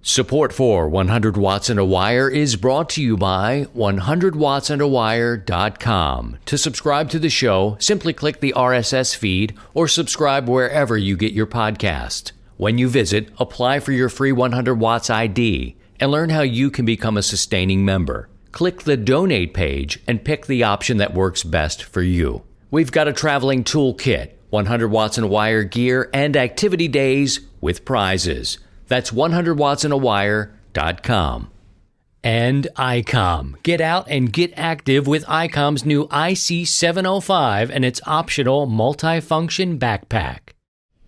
Support for 100 Watts and a Wire is brought to you by 100wattsandawire.com. To subscribe to the show, simply click the RSS feed or subscribe wherever you get your podcast. When you visit, apply for your free 100 Watts ID and learn how you can become a sustaining member. Click the donate page and pick the option that works best for you. We've got a traveling toolkit, 100 Watts and a Wire gear, and activity days with prizes. That's 100wattsandawire.com. And ICOM. Get out and get active with ICOM's new IC705 and its optional multifunction backpack.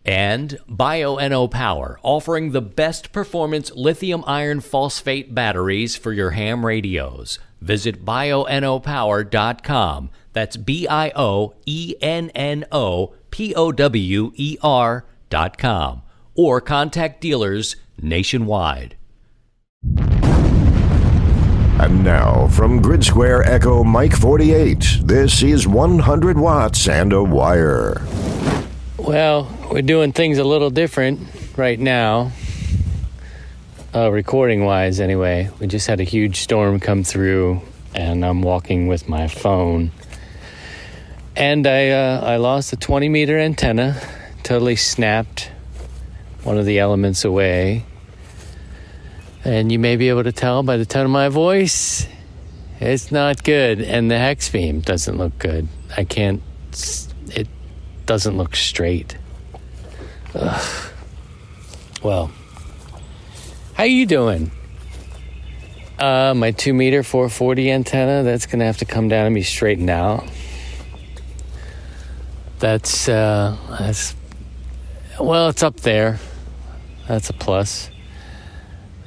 And Bioenno Power, offering the best performance lithium iron phosphate batteries for your ham radios. Visit bioennopower.com. That's BIOENNOPOWER.com. Or contact dealers nationwide. And now, from Grid Square Echo Mike 48, this is 100 Watts and a Wire. Well, we're doing things a little different right now, recording-wise anyway. We just had a huge storm come through, and I'm walking with my phone. And I lost a 20-meter antenna, totally snapped one of the elements away. And you may be able to tell by the tone of my voice, it's not good. And the hex beam doesn't look good. It doesn't look straight. Ugh. Well, how you doing? My 2-meter 440 antenna, that's going to have to come down and be straightened out. That's it's up there. That's a plus.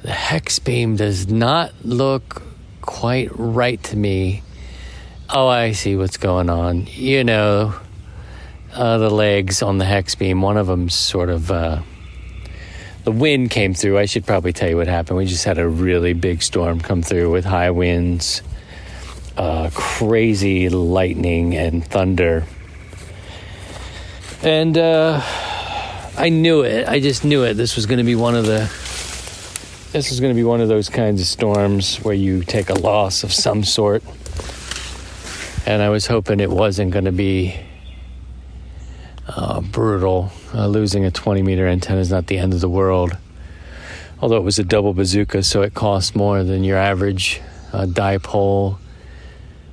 The hex beam does not look quite right to me. Oh, I see what's going on. You know, the legs on the hex beam, one of them's sort of, the wind came through. I should probably tell you what happened. We just had a really big storm come through with high winds, crazy lightning and thunder. And I knew it. I just knew it. This was going to be one of those kinds of storms where you take a loss of some sort. And I was hoping it wasn't going to be brutal. Losing a 20-meter antenna is not the end of the world. Although it was a double bazooka, so it cost more than your average dipole.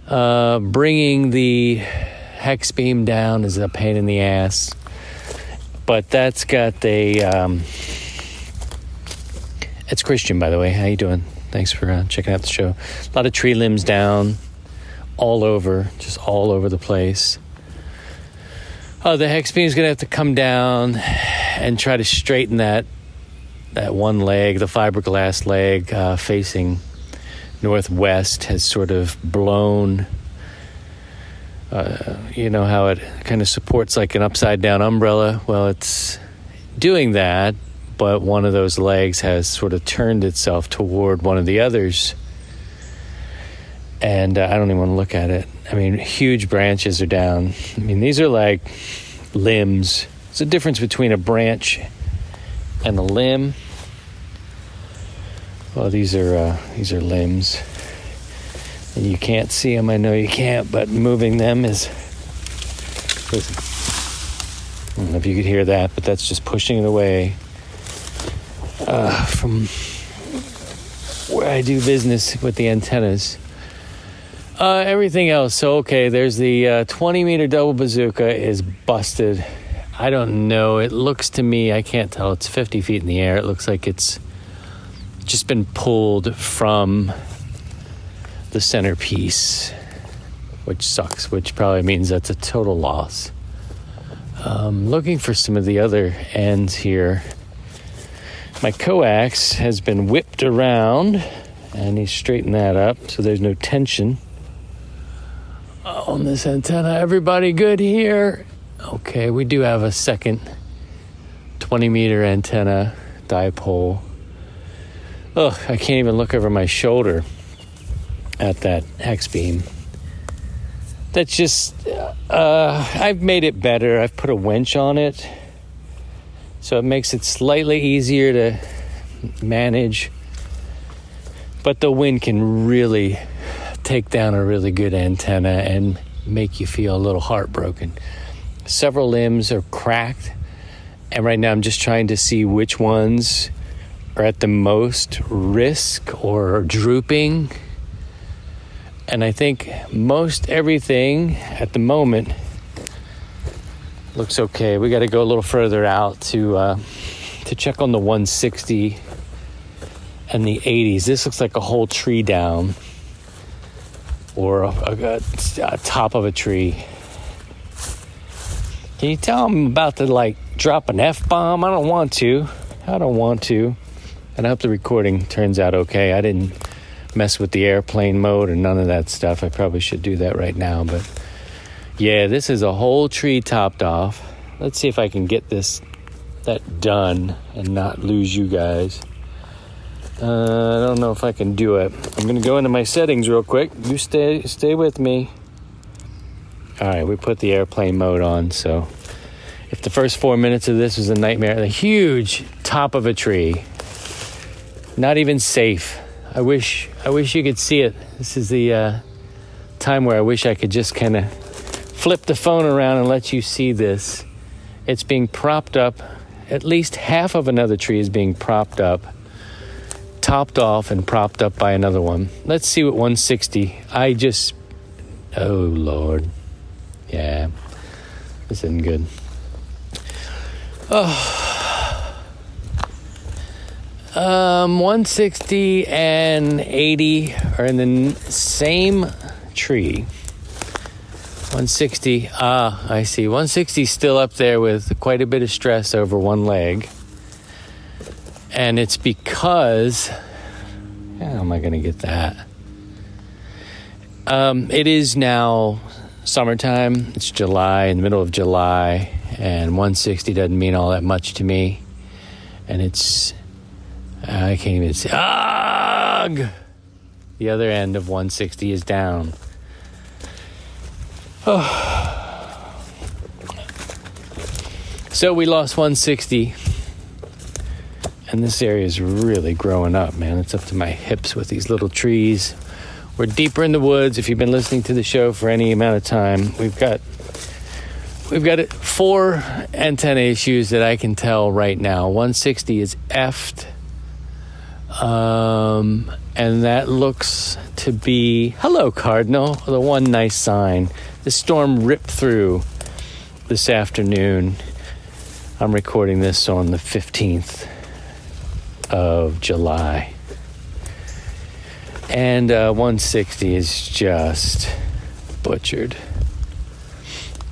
Bringing the hex beam down is a pain in the ass. But that's got it's Christian, by the way. How you doing? Thanks for checking out the show. A lot of tree limbs down all over the place. The hex beam is going to have to come down and try to straighten that one leg, the fiberglass leg facing northwest has sort of blown. You know how it kind of supports like an upside-down umbrella? Well, it's doing that, but one of those legs has sort of turned itself toward one of the others. And I don't even want to look at it. I mean, huge branches are down. I mean, these are like limbs. It's a difference between a branch and a limb. Well, these are limbs. And you can't see them. I know you can't, but moving them is... Listen. I don't know if you could hear that, but that's just pushing it away from where I do business with the antennas. Everything else. So, okay, there's the 20-meter double bazooka is busted. I don't know. It looks to me, I can't tell. It's 50 feet in the air. It looks like it's just been pulled from the centerpiece, which sucks, which probably means that's a total loss. Looking for some of the other ends here. My coax has been whipped around, and he's straightened that up so there's no tension on this antenna. Everybody good here? Okay, we do have a second 20-meter antenna dipole. Ugh, I can't even look over my shoulder at that hex beam. That's just, I've made it better. I've put a winch on it, so it makes it slightly easier to manage. But the wind can really take down a really good antenna and make you feel a little heartbroken. Several limbs are cracked, and right now I'm just trying to see which ones are at the most risk or drooping. And I think most everything at the moment looks okay. We got to go a little further out to check on the 160 and the 80s. This looks like a whole tree down, or a top of a tree. Can you tell I'm about to drop an F-bomb? I don't want to. And I hope the recording turns out okay. I didn't mess with the airplane mode or none of that stuff. I probably should do that right now. But yeah, this is a whole tree topped off. Let's see if I can get that done and not lose you guys. I don't know if I can do it. I'm going to go into my settings real quick. You stay with me. All right, we put the airplane mode on, so if the first 4 minutes of this was a nightmare, the huge top of a tree, not even safe. I wish you could see it. This is the time where I wish I could just kind of flip the phone around and let you see this. It's being propped up. At least half of another tree is being propped up, topped off and propped up by another one. Let's see what 160. Oh Lord. Yeah. This isn't good. 160 and 80 are in the same tree. 160, I see. 160 is still up there with quite a bit of stress over one leg. And it's because, how am I going to get that? It is now summertime. It's July, in the middle of July, and 160 doesn't mean all that much to me. And it's, I can't even say, the other end of 160 is down. So we lost 160, and this area is really growing up, man. It's up to my hips with these little trees. We're deeper in the woods. If you've been listening to the show for any amount of time, we've got 4 antenna issues that I can tell right now. 160 is effed, and that looks to be, hello Cardinal, the one nice sign. The storm ripped through this afternoon. I'm recording this on the 15th of July. And 160 is just butchered.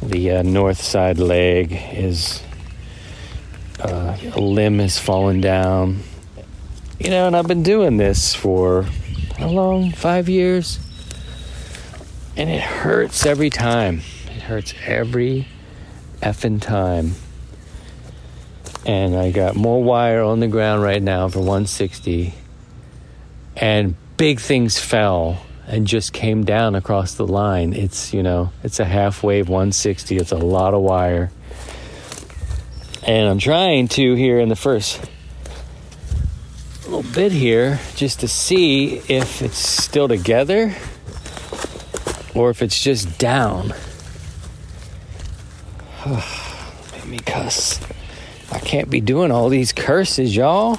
The north side leg is, a limb has fallen down. You know, and I've been doing this for, how long? 5 years? And it hurts every time. It hurts every effing time. And I got more wire on the ground right now for 160. And big things fell and just came down across the line. It's, it's a half wave 160. It's a lot of wire. And I'm trying to, here in the first little bit here, just to see if it's still together or if it's just down. Made me cuss. I can't be doing all these curses, y'all.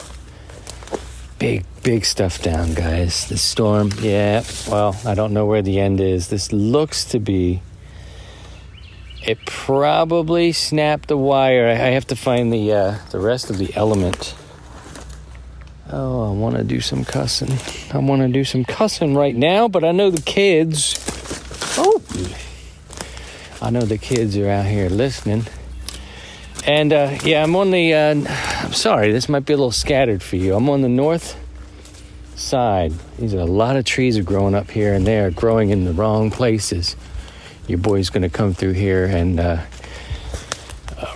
Big stuff down, guys. The storm, yeah, well, I don't know where the end is. This looks to be, it probably snapped the wire. I have to find the rest of the element. Oh, I want to do some cussing. Right now, but I know the kids. I know the kids are out here listening. And, I'm on the, I'm sorry, this might be a little scattered for you. I'm on the north side. These are a lot of trees are growing up here, and they are growing in the wrong places. Your boy's going to come through here and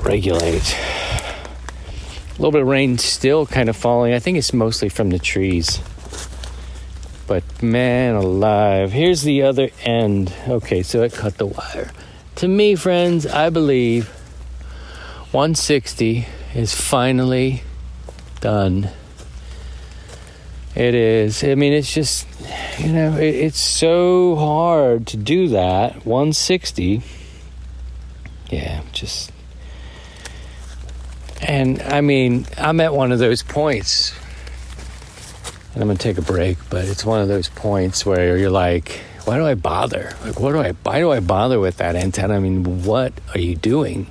regulate. A little bit of rain still kind of falling. I think it's mostly from the trees. But man alive, here's the other end. Okay, so it cut the wire. To me, friends, I believe 160 is finally done. It is. I mean, it's just, it's so hard to do that. 160. Yeah, just. And I mean, I'm at one of those points, and I'm going to take a break, but it's one of those points where you're like, why do I bother? Like, why do I bother with that antenna? I mean, what are you doing?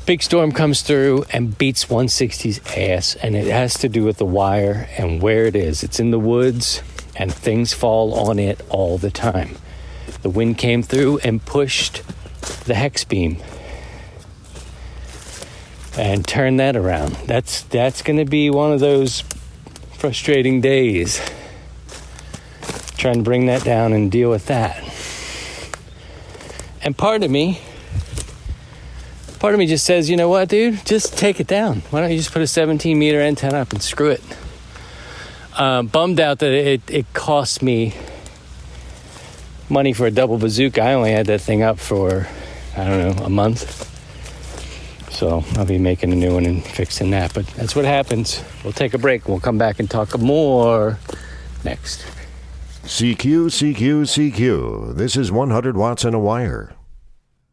Big storm comes through and beats 160's ass, and it has to do with the wire and where it is. It's in the woods, and things fall on it all the time. The wind came through and pushed the hex beam and turned that around. That's going to be one of those frustrating days, trying to bring that down and deal with that. And part of me just says, you know what, dude, just take it down. Why don't you just put a 17-meter antenna up and screw it? Bummed out that it cost me money for a double bazooka. I only had that thing up for, I don't know, a month. So I'll be making a new one and fixing that. But that's what happens. We'll take a break. We'll come back and talk more next. CQ, CQ, CQ. This is 100 watts and a wire.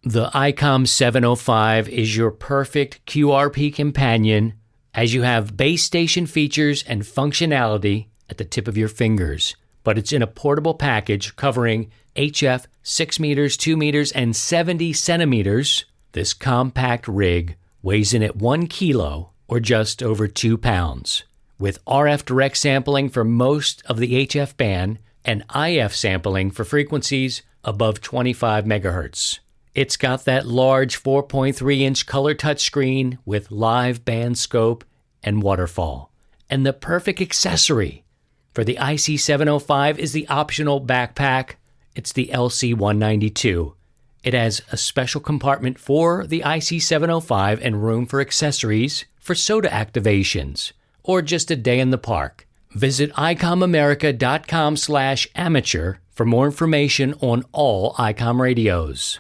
The ICOM 705 is your perfect QRP companion, as you have base station features and functionality at the tip of your fingers. But it's in a portable package covering HF 6 meters, 2 meters, and 70 centimeters. This compact rig weighs in at 1 kilo, or just over 2 pounds, with RF direct sampling for most of the HF band and IF sampling for frequencies above 25 megahertz. It's got that large 4.3-inch color touchscreen with live band scope and waterfall. And the perfect accessory for the IC705 is the optional backpack. It's the LC192. It has a special compartment for the IC705 and room for accessories for soda activations or just a day in the park. Visit icomamerica.com/amateur for more information on all ICOM radios.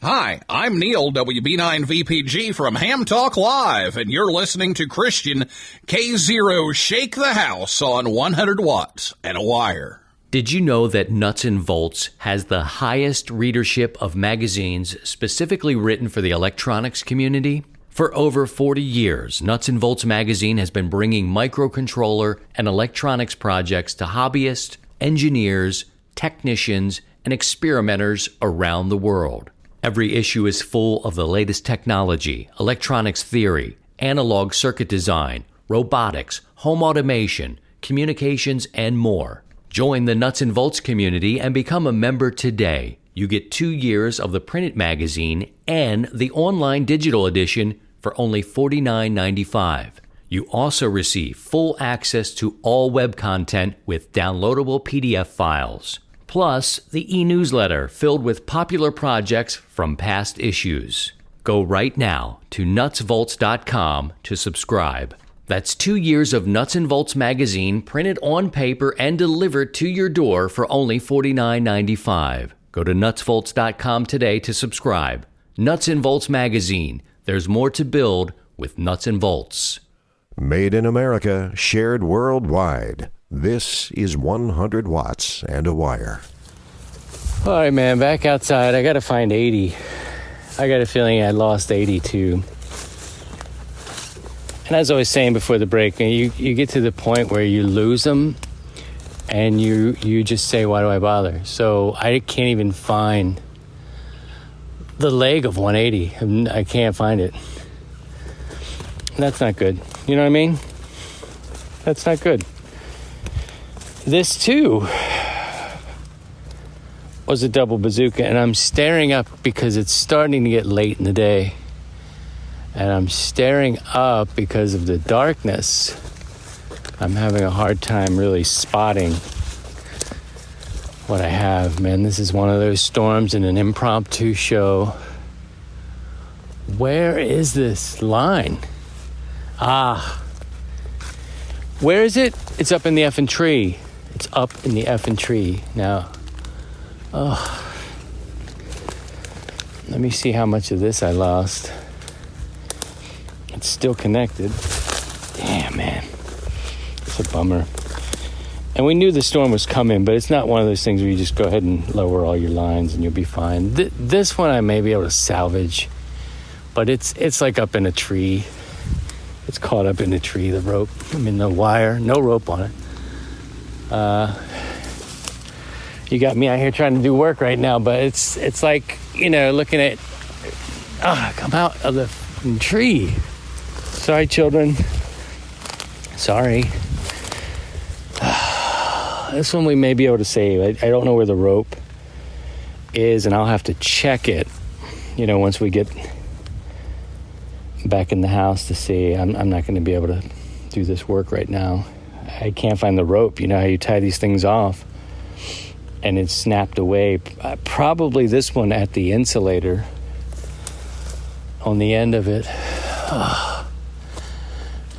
Hi, I'm Neil, WB9VPG from Ham Talk Live, and you're listening to Christian K0 Shake the House on 100 watts and a wire. Did you know that Nuts and Volts has the highest readership of magazines specifically written for the electronics community? For over 40 years, Nuts and Volts magazine has been bringing microcontroller and electronics projects to hobbyists, engineers, technicians, and experimenters around the world. Every issue is full of the latest technology, electronics theory, analog circuit design, robotics, home automation, communications, and more. Join the Nuts and Volts community and become a member today. You get 2 years of the printed magazine and the online digital edition for only $49.95. You also receive full access to all web content with downloadable PDF files. Plus, the e-newsletter filled with popular projects from past issues. Go right now to nutsvolts.com to subscribe. That's 2 years of Nuts and Volts magazine printed on paper and delivered to your door for only $49.95. Go to nutsvolts.com today to subscribe. Nuts and Volts magazine. There's more to build with Nuts and Volts. Made in America, shared worldwide. This is 100 watts and a wire. All right, man, back outside. I got to find 80. I got a feeling I lost 82. And as I was saying before the break, you get to the point where you lose them and you just say, why do I bother? So I can't even find the leg of 180. I can't find it. That's not good. You know what I mean? That's not good. This, too, was a double bazooka, and I'm staring up because it's starting to get late in the day. And I'm staring up because of the darkness. I'm having a hard time really spotting what I have, man. This is one of those storms in an impromptu show. Where is this line? Where is it? It's up in the effing tree. It's up in the effing tree. Now, let me see how much of this I lost. It's still connected. Damn, man. It's It's a bummer. And we knew the storm was coming, but it's not one of those things where you just go ahead and lower all your lines and you'll be fine. This one I may be able to salvage, but it's like up in a tree. It's caught up in a tree, the rope. The wire, no rope on it. You got me out here trying to do work right now, but it's like, looking at, come out of the tree. Sorry, children. Sorry. This one we may be able to save. I don't know where the rope is, and I'll have to check it, once we get back in the house to see. I'm not going to be able to do this work right now. I can't find the rope. You know how you tie these things off, and it's snapped away. Probably this one at the insulator on the end of it.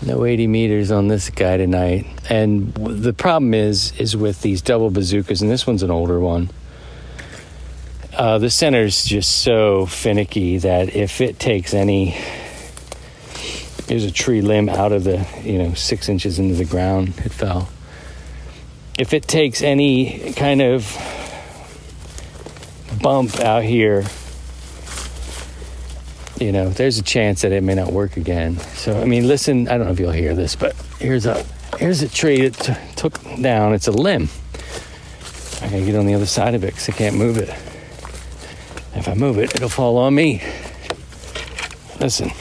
No 80 meters on this guy tonight. And the problem is with these double bazookas, and this one's an older one, the center's just so finicky that if it takes any, there's a tree limb out of the 6 inches into the ground, it fell. If it takes any kind of bump out here, there's a chance that it may not work again. So, listen, I don't know if you'll hear this, but here's a tree that took down. It's a limb. I gotta get on the other side of it because I can't move it. If I move it, it'll fall on me. Listen.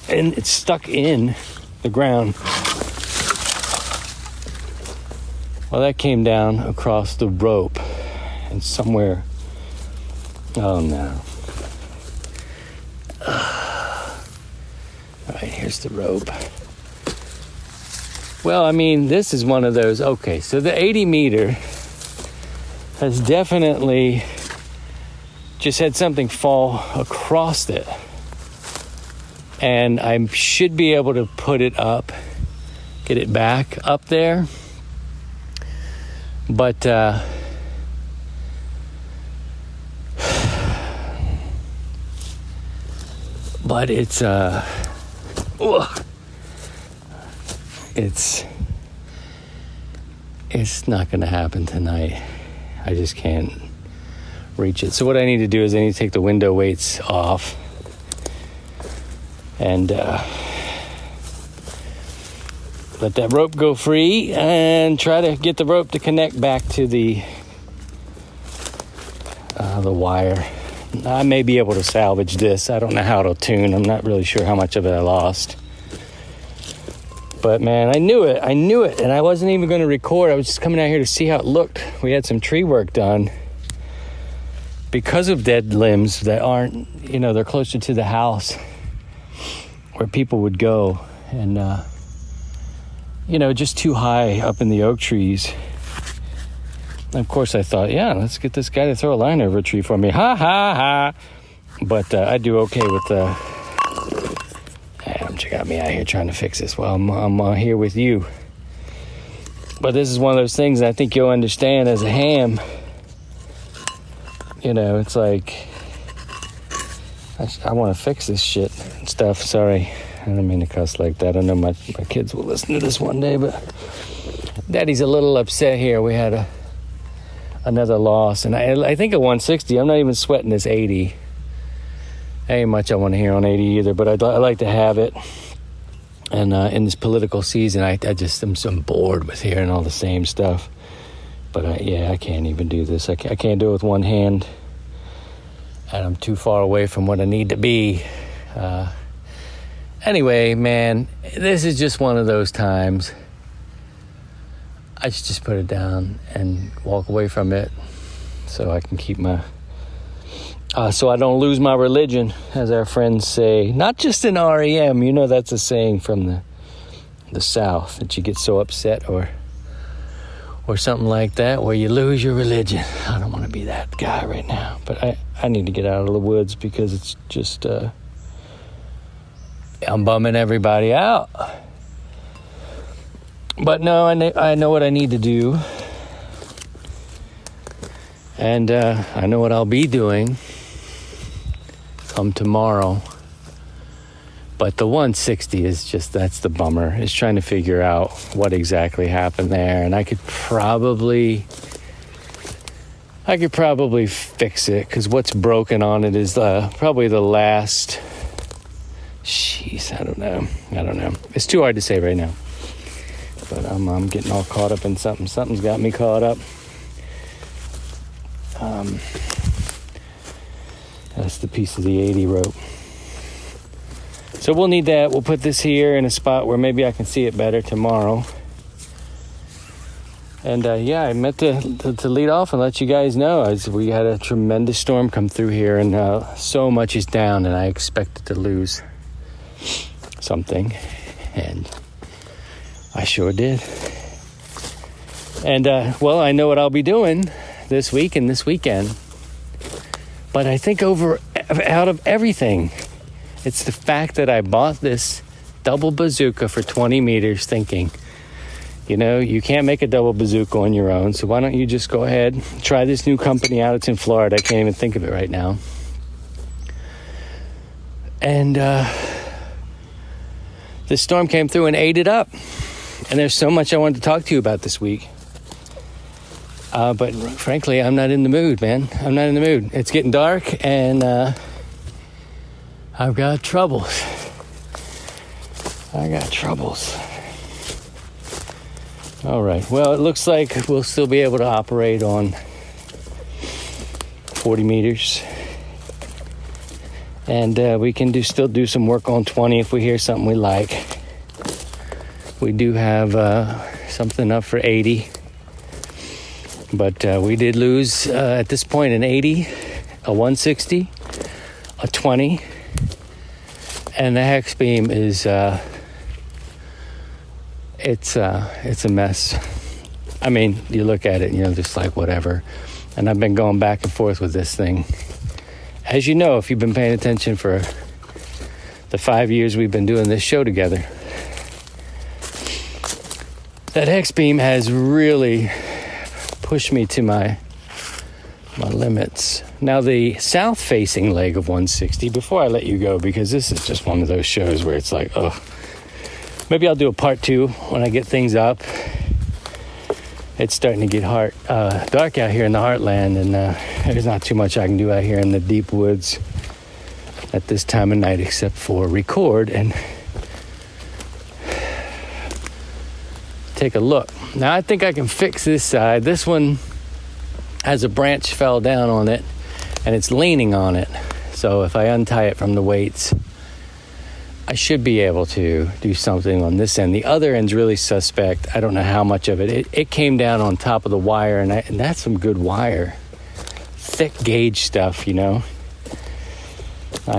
And it's stuck in the ground. Well, that came down across the rope and somewhere. Oh, no. All right, here's the rope. Well, this is one of those. Okay, so the 80 meter has definitely just had something fall across it. And I should be able to put it up, get it back up there. But it's not going to happen tonight. I just can't reach it. So what I need to do is I need to take the window weights off and let that rope go free and try to get the rope to connect back to the wire. I may be able to salvage this. I don't know how it'll tune. I'm not really sure how much of it I lost. But man, I knew it, and I wasn't even going to record. I was just coming out here to see how it looked. We had some tree work done. Because of dead limbs that aren't, they're closer to the house where people would go. And, just too high up in the oak trees. And of course, I thought, let's get this guy to throw a line over a tree for me. Ha, ha, ha. But I do okay with the... You got me out here trying to fix this while I'm here with you. But this is one of those things I think you'll understand as a ham. It's like... I want to fix this shit and stuff. Sorry. I don't mean to cuss like that. I know my kids will listen to this one day, but... Daddy's a little upset here. We had another loss. And I think at 160, I'm not even sweating this 80. Ain't much I want to hear on 80 either, but I like to have it. And in this political season, I'm so bored with hearing all the same stuff. But I can't even do this. I can't do it with one hand. And I'm too far away from what I need to be. Anyway, man, this is just one of those times. I should just put it down and walk away from it so I can keep my... so I don't lose my religion, as our friends say. Not just in REM, that's a saying from the South, that you get so upset or something like that, where you lose your religion. I don't want to be that guy right now, but I need to get out of the woods because it's just, I'm bumming everybody out. But no, I know what I need to do. And I know what I'll be doing come tomorrow. But the 160 is just, that's the bummer, is trying to figure out what exactly happened there. And I could probably fix it, because what's broken on it is probably the last, I don't know. It's too hard to say right now. But I'm getting all caught up in something. Something's got me caught up. That's the piece of the 80 rope. So we'll need that. We'll put this here in a spot where maybe I can see it better tomorrow. And I meant to lead off and let you guys know, as we had a tremendous storm come through here, and so much is down, and I expected to lose something, and I sure did. And I know what I'll be doing this week and this weekend, but I think out of everything, it's the fact that I bought this double bazooka for 20 meters thinking, you can't make a double bazooka on your own, so why don't you just go ahead, try this new company out. It's in Florida. I can't even think of it right now. And this storm came through and ate it up. And there's so much I wanted to talk to you about this week. But frankly, I'm not in the mood, man. I'm not in the mood. It's getting dark, and I've got troubles. All right. Well, it looks like we'll still be able to operate on 40 meters. And we can still do some work on 20 if we hear something we like. We do have something up for 80. But we did lose, at this point, an 80, a 160, a 20. And the hex beam is... It's a mess. I mean, you look at it, just like whatever. And I've been going back and forth with this thing. As you know, if you've been paying attention for the 5 years we've been doing this show together, that hex beam has really pushed me to my limits. Now, the south-facing leg of 160, before I let you go, because this is just one of those shows where it's like, oh, maybe I'll do a part 2 when I get things up. It's starting to get dark out here in the heartland, and there's not too much I can do out here in the deep woods at this time of night except for record and take a look. Now, I think I can fix this side. This one has a branch fell down on it, and it's leaning on it. So if I untie it from the weights, I should be able to do something on this end. The other end's really suspect. I don't know how much of it. It came down on top of the wire, and that's some good wire. Thick gauge stuff, I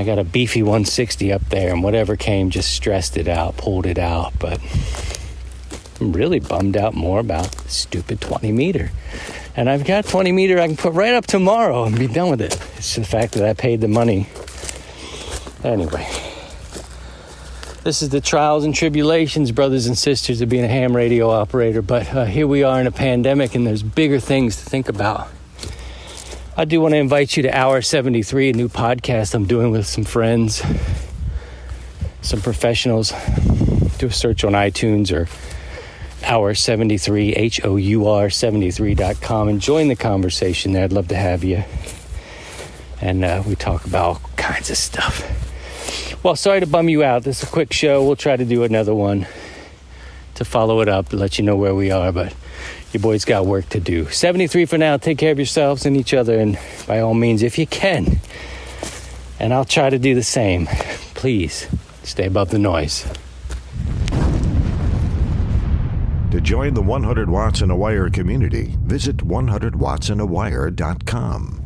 got a beefy 160 up there, and whatever came just stressed it out, pulled it out. But I'm really bummed out more about the stupid 20 meter. And I've got 20 meter I can put right up tomorrow and be done with it. It's the fact that I paid the money. Anyway. This is the trials and tribulations, brothers and sisters, of being a ham radio operator. But here we are in a pandemic, and there's bigger things to think about. I do want to invite you to Hour 73, a new podcast I'm doing with some friends, some professionals. Do a search on iTunes or Hour 73, HOUR 73.com, and join the conversation there. I'd love to have you. And we talk about all kinds of stuff. Well, sorry to bum you out. This is a quick show. We'll try to do another one to follow it up, to let you know where we are, but your boy's got work to do. 73 for now. Take care of yourselves and each other, and by all means, if you can, and I'll try to do the same, please stay above the noise. To join the 100 Watts in a Wire community, visit 100wattsinawire.com.